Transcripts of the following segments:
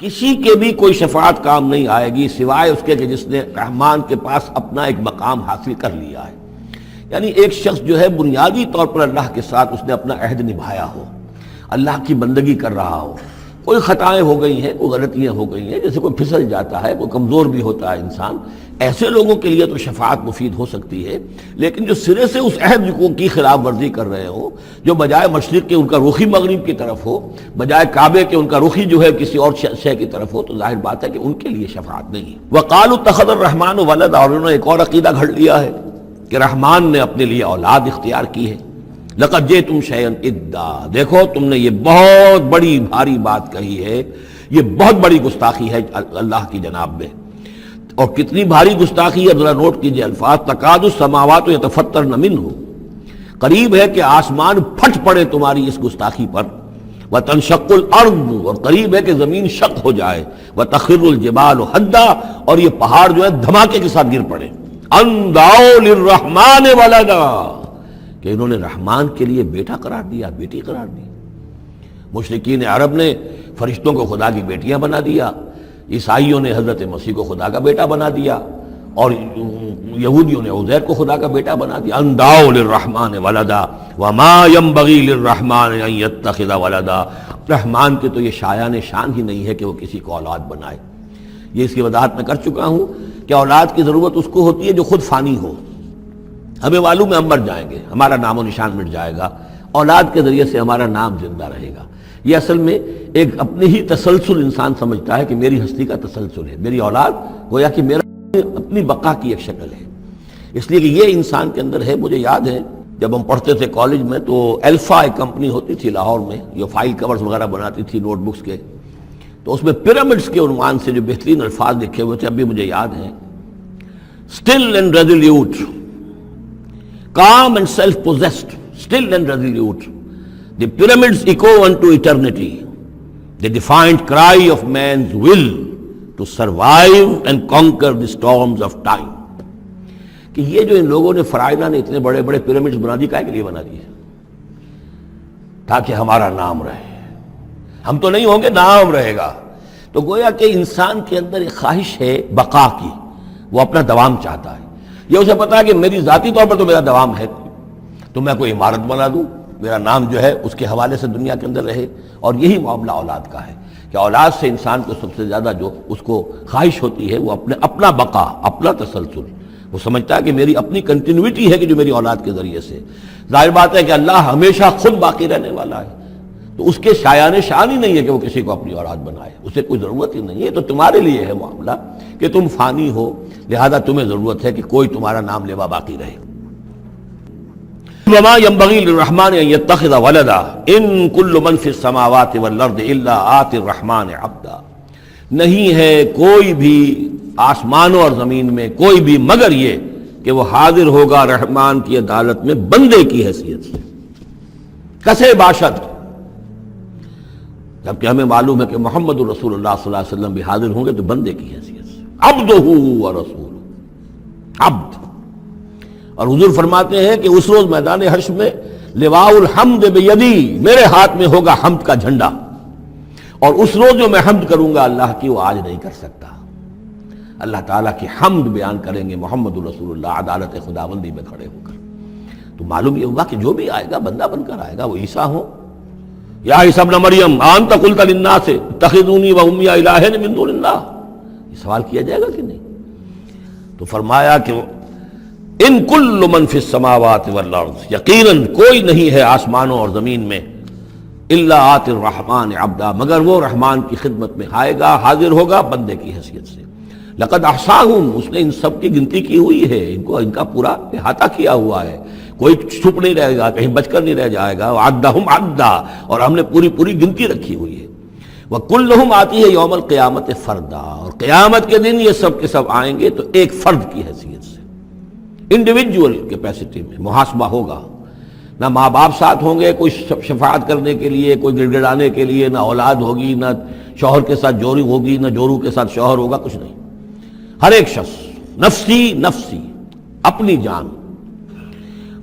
کسی کے بھی کوئی شفاعت کام نہیں آئے گی سوائے اس کے کہ جس نے رحمان کے پاس اپنا ایک مقام حاصل کر لیا ہے. یعنی ایک شخص جو ہے بنیادی طور پر اللہ کے ساتھ اس نے اپنا عہد نبھایا ہو، اللہ کی بندگی کر رہا ہو، کوئی خطائیں ہو گئی ہیں، کوئی غلطیاں ہو گئی ہیں، جیسے کوئی پھسل جاتا ہے، کوئی کمزور بھی ہوتا ہے انسان، ایسے لوگوں کے لیے تو شفاعت مفید ہو سکتی ہے. لیکن جو سرے سے اس عہد کی خلاف ورزی کر رہے ہو، جو بجائے مشرق کے ان کا رخی مغرب کی طرف ہو، بجائے کعبے کے ان کا رخی جو ہے کسی اور شے کی طرف ہو، تو ظاہر بات ہے کہ ان کے لیے شفاعت نہیں. وقالوا اتخذ الرحمن ولدا، اور انہوں نے ایک اور عقیدہ گھڑ لیا ہے کہ رحمان نے اپنے لیے اولاد اختیار کی ہے. لقد جئتم شیئا ادا، دیکھو تم نے یہ بہت بڑی بھاری بات کہی ہے، یہ بہت بڑی گستاخی ہے اللہ کی جناب میں. اور کتنی بھاری گستاخی ہے ذرا نوٹ کیجئے الفاظ. تکاد السماوات یتفطرن منہ، قریب ہے کہ آسمان پھٹ پڑے تمہاری اس گستاخی پر. وتنشق الارض، اور قریب ہے کہ زمین شق ہو جائے. وتخر الجبال حدا، اور یہ پہاڑ جو ہے دھماکے کے ساتھ گر پڑے. ان دعوا للرحمن ولدا، کہ انہوں نے رحمان کے لیے بیٹا قرار دیا، بیٹی قرار دی. مشرکین عرب نے فرشتوں کو خدا کی بیٹیاں بنا دیا، عیسائیوں نے حضرت مسیح کو خدا کا بیٹا بنا دیا، اور یہودیوں نے عزیر کو خدا کا بیٹا بنا دیا. ان دعوا للرحمن ولدا وما ينبغي للرحمن ان يتخذ ولدا، رحمان کے تو یہ شایان شان ہی نہیں ہے کہ وہ کسی کو اولاد بنائے. یہ اس کی وضاحت میں کر چکا ہوں کہ اولاد کی ضرورت اس کو ہوتی ہے جو خود فانی ہو. ہمیں معلوم ہے ہم مر جائیں گے، ہمارا نام و نشان مٹ جائے گا، اولاد کے ذریعے سے ہمارا نام زندہ رہے گا. یہ اصل میں ایک اپنے ہی تسلسل انسان سمجھتا ہے کہ میری ہستی کا تسلسل ہے، میری اولاد گویا کہ میرا اپنی بقا کی ایک شکل ہے. اس لیے کہ یہ انسان کے اندر ہے. مجھے یاد ہے جب ہم پڑھتے تھے کالج میں تو الفا ایک کمپنی ہوتی تھی لاہور میں، جو فائل کورز وغیرہ بناتی تھی نوٹ بکس کے، تو اس میں پیرامڈس کے عنوان سے جو بہترین الفاظ لکھے ہوئے تھے اب بھی مجھے یاد ہیں. Still and resolute, calm and self-possessed, still and resolute, the pyramids echo unto eternity, the defiant cry of man's will to survive and conquer the storms of time. کہ یہ جو ان لوگوں نے فرائضہ نے اتنے بڑے بڑے پیرامڈز بنا دی، کائے کے لیے بنا دیے؟ تاکہ ہمارا نام رہے. ہم تو نہیں ہوں گے، نام رہے گا. تو گویا کہ انسان کے اندر ایک خواہش ہے بقا کی، وہ اپنا دوام چاہتا ہے. یہ اسے پتا ہے کہ میری ذاتی طور پر تو میرا دوام ہے، تو میں کوئی عمارت بنا دوں، میرا نام جو ہے اس کے حوالے سے دنیا کے اندر رہے. اور یہی معاملہ اولاد کا ہے کہ اولاد سے انسان کو سب سے زیادہ جو اس کو خواہش ہوتی ہے وہ اپنا بقا، اپنا تسلسل. وہ سمجھتا ہے کہ میری اپنی کنٹینیوٹی ہے کہ جو میری اولاد کے ذریعے سے. ظاہر بات ہے کہ اللہ ہمیشہ خود باقی رہنے والا ہے، تو اس کے شایان شان ہی نہیں ہے کہ وہ کسی کو اپنی اولاد بنائے. اسے کوئی ضرورت ہی نہیں ہے. تو تمہارے لیے ہے معاملہ کہ تم فانی ہو، لہذا تمہیں ضرورت ہے کہ کوئی تمہارا نام لیوا باقی رہے. وما ينبغي للرحمن ان يتخذ ولدا ان كل من في السماوات والارض الا آتي الرحمن عبدا، نہیں ہے کوئی بھی آسمانوں اور زمین میں کوئی بھی مگر یہ کہ وہ حاضر ہوگا رحمان کی عدالت میں بندے کی حیثیت سے. کسے باشد، جبکہ ہمیں معلوم ہے کہ محمد رسول اللہ صلی اللہ علیہ وسلم بھی حاضر ہوں گے تو بندے کی حیثیت سے. عبدہ ورسولہ، عبد. اور حضور فرماتے ہیں کہ اس روز میدان حشر میں لواء الحمد بیدی، میرے ہاتھ میں ہوگا حمد کا جھنڈا، اور اس روز جو میں حمد کروں گا اللہ کی وہ آج نہیں کر سکتا. اللہ تعالیٰ کی حمد بیان کریں گے محمد رسول اللہ عدالت خداوندی میں کھڑے ہو کر. تو معلوم یہ ہوگا کہ جو بھی آئے گا بندہ بن کر آئے گا. وہ عیسیٰ ہو یا عیسیٰ ابن مریم انت قلت للناس اتخذونی وامی الہین من دون اللہ، یہ سوال کیا جائے گا کہ نہیں؟ تو فرمایا کہ ان کل من فی السماوات والارض، یقیناً کوئی نہیں ہے آسمانوں اور زمین میں، الا آتی الرحمن عبدا، مگر وہ رحمان کی خدمت میں آئے گا، حاضر ہوگا بندے کی حیثیت سے. لقد احصاہم، اس نے ان سب کی گنتی کی ہوئی ہے، ان کا پورا احاطہ کیا ہوا ہے، کوئی چھپ نہیں رہے گا، کہیں بچ کر نہیں رہ جائے گا. عدہم عدا، اور ہم نے پوری گنتی رکھی ہوئی ہے. وکلہم آتی ہے یوم القیامت فردا، اور قیامت کے دن یہ سب کے سب آئیں گے تو ایک فرد کی حیثیت سے، انڈیویجول کیپیسٹی میں محاسبہ ہوگا. نہ ماں باپ ساتھ ہوں گے کوئی شفاعت کرنے کے لیے، کوئی گڑ گڑانے کے لیے، نہ اولاد ہوگی، نہ شوہر کے ساتھ جوری ہوگی، نہ جورو کے ساتھ شوہر ہوگا، کچھ نہیں. ہر ایک شخص نفسی نفسی، اپنی جان.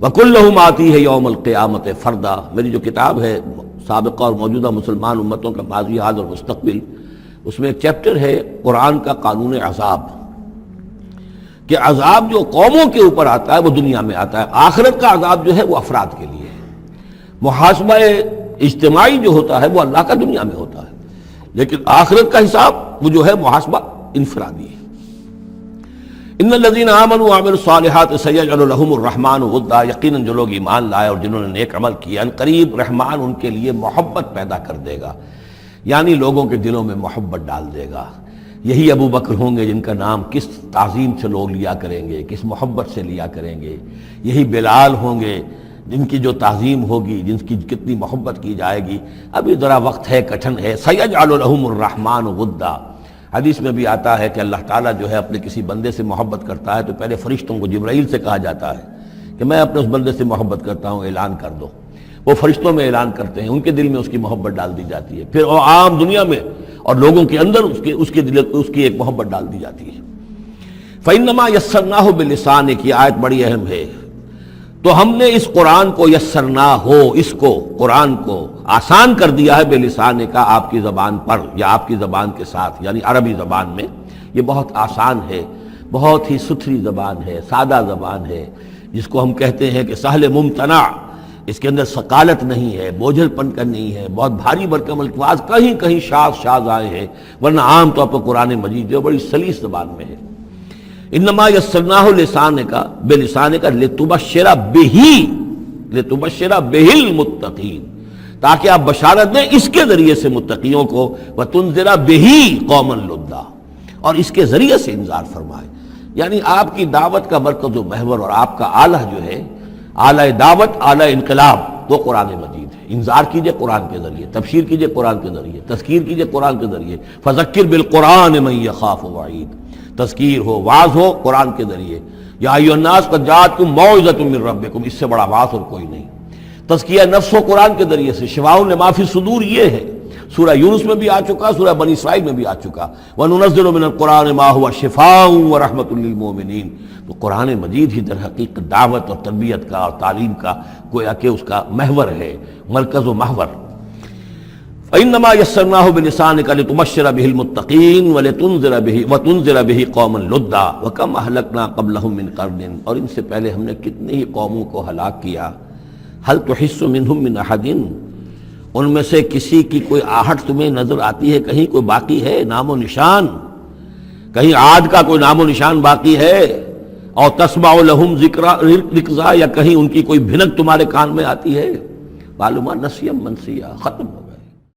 وَكُلُّهُمْ آتی ہے یوم القیامت فردا. میری جو کتاب ہے سابقہ اور موجودہ مسلمان امتوں کا ماضی، حال اور مستقبل، اس میں ایک چیپٹر ہے قرآن کا قانون عذاب، کہ عذاب جو قوموں کے اوپر آتا ہے وہ دنیا میں آتا ہے، آخرت کا عذاب جو ہے وہ افراد کے لیے ہے۔ محاسبہ اجتماعی جو ہوتا ہے وہ اللہ کا دنیا میں ہوتا ہے، لیکن آخرت کا حساب وہ جو ہے محاسبہ انفرادی ہے۔ ان الذین آمنوا وعملوا الصالحات سیجعل لهم الرحمن ودا، یقیناً جو لوگ ایمان لائے اور جنہوں نے نیک عمل کیا، ان قریب رحمان ان کے لیے محبت پیدا کر دے گا، یعنی لوگوں کے دلوں میں محبت ڈال دے گا۔ یہی ابو بکر ہوں گے جن کا نام کس تعظیم سے لوگ لیا کریں گے، کس محبت سے لیا کریں گے۔ یہی بلال ہوں گے جن کی جو تعظیم ہوگی، جن کی کتنی محبت کی جائے گی۔ ابھی ذرا وقت ہے، کٹھن ہے۔ سیجعل لهم الرحمن ودا، حدیث میں بھی آتا ہے کہ اللہ تعالیٰ جو ہے اپنے کسی بندے سے محبت کرتا ہے تو پہلے فرشتوں کو، جبرائیل سے کہا جاتا ہے کہ میں اپنے اس بندے سے محبت کرتا ہوں، اعلان کر دو۔ وہ فرشتوں میں اعلان کرتے ہیں، ان کے دل میں اس کی محبت ڈال دی جاتی ہے، پھر وہ عام دنیا میں اور لوگوں کے اندر اس کے دل اس کی ایک محبت ڈال دی جاتی ہے۔ فَإِنَّمَا يَسَّرْنَاهُ بِلِسَانِكَ، یہ آیت بڑی اہم ہے۔ تو ہم نے اس قرآن کو یسرنا ہو، اس کو قرآن کو آسان کر دیا ہے، بلسان کا، آپ کی زبان پر یا آپ کی زبان کے ساتھ، یعنی عربی زبان میں۔ یہ بہت آسان ہے، بہت ہی ستھری زبان ہے، سادہ زبان ہے، جس کو ہم کہتے ہیں کہ سہل ممتنع، اس کے اندر ثقالت نہیں ہے، بوجھل پن کا نہیں ہے، بہت بھاری بھرکم الفاظ کہیں کہیں شاذ آئے ہیں، ورنہ عام طور پر قرآن مجید جو بڑی سلیس زبان میں ہے۔ انما یسرناہ لسانک بلسانک لتبشر بہ المتقین، تاکہ آپ بشارت دیں اس کے ذریعے سے متقیوں کو، وتنذر بہ قوما لدا، اور اس کے ذریعے سے انذار فرمائے۔ یعنی آپ کی دعوت کا مرکز و محور اور آپ کا آلہ جو ہے، آلہ دعوت، آلہ انقلاب، وہ قرآن مجید ہے۔ انذار کیجئے قرآن کے ذریعے، تبشیر کیجئے قرآن کے ذریعے، تذکیر کیجئے قرآن کے ذریعے۔ فذکر بالقرآن من یخاف وعید، تذکیر ہو، وعظ ہو قرآن کے ذریعے۔ یا ایھا الناس قد جاءتکم موعظۃ من ربکم، اس سے بڑا وعظ اور کوئی نہیں۔ تزکیہ نفس و قرآن کے ذریعے سے، شفاء لما فی الصدور یہ ہے، سورہ یونس میں بھی آ چکا، سورہ بنی اسرائیل میں بھی آ چکا، وَنُنَزِّلُ مِنَ الْقُرْآنِ مَا هُوَ شِفَاءٌ وَرَحْمَةٌ لِّلْمُؤْمِنِينَ۔ تو قرآن مجید ہی در حقیقت دعوت اور تربیت کا اور تعلیم کا گویا کہ اس کا محور ہے، مرکز و محور۔ فَإِنَّمَا يَسَّرْنَاهُ بِلِسَانِكَ لِتُبَشِّرَ بِهِ الْمُتَّقِينَ وَتُنذِرَ بِهِ قَوْمًا لُدًّا وَكَمْ أَهْلَكْنَا قَبْلَهُم مِّن قَرْنٍ، اور ان سے پہلے ہم نے کتنی ہی قوموں کو ہلاک کیا۔ هَلْ تُحِسُّ مِنْهُم مِّنْ أَحَدٍ، ان میں سے کسی کی کوئی آہٹ تمہیں نظر آتی ہے؟ کہیں کوئی باقی ہے نام و نشان؟ کہیں عاد کا کوئی نام و نشان باقی ہے؟ اور تسمع لهم ذکرا، یا کہیں ان کی کوئی بھنک تمہارے کان میں آتی ہے؟ معلومات نسیم منسیہ، ختم ہو۔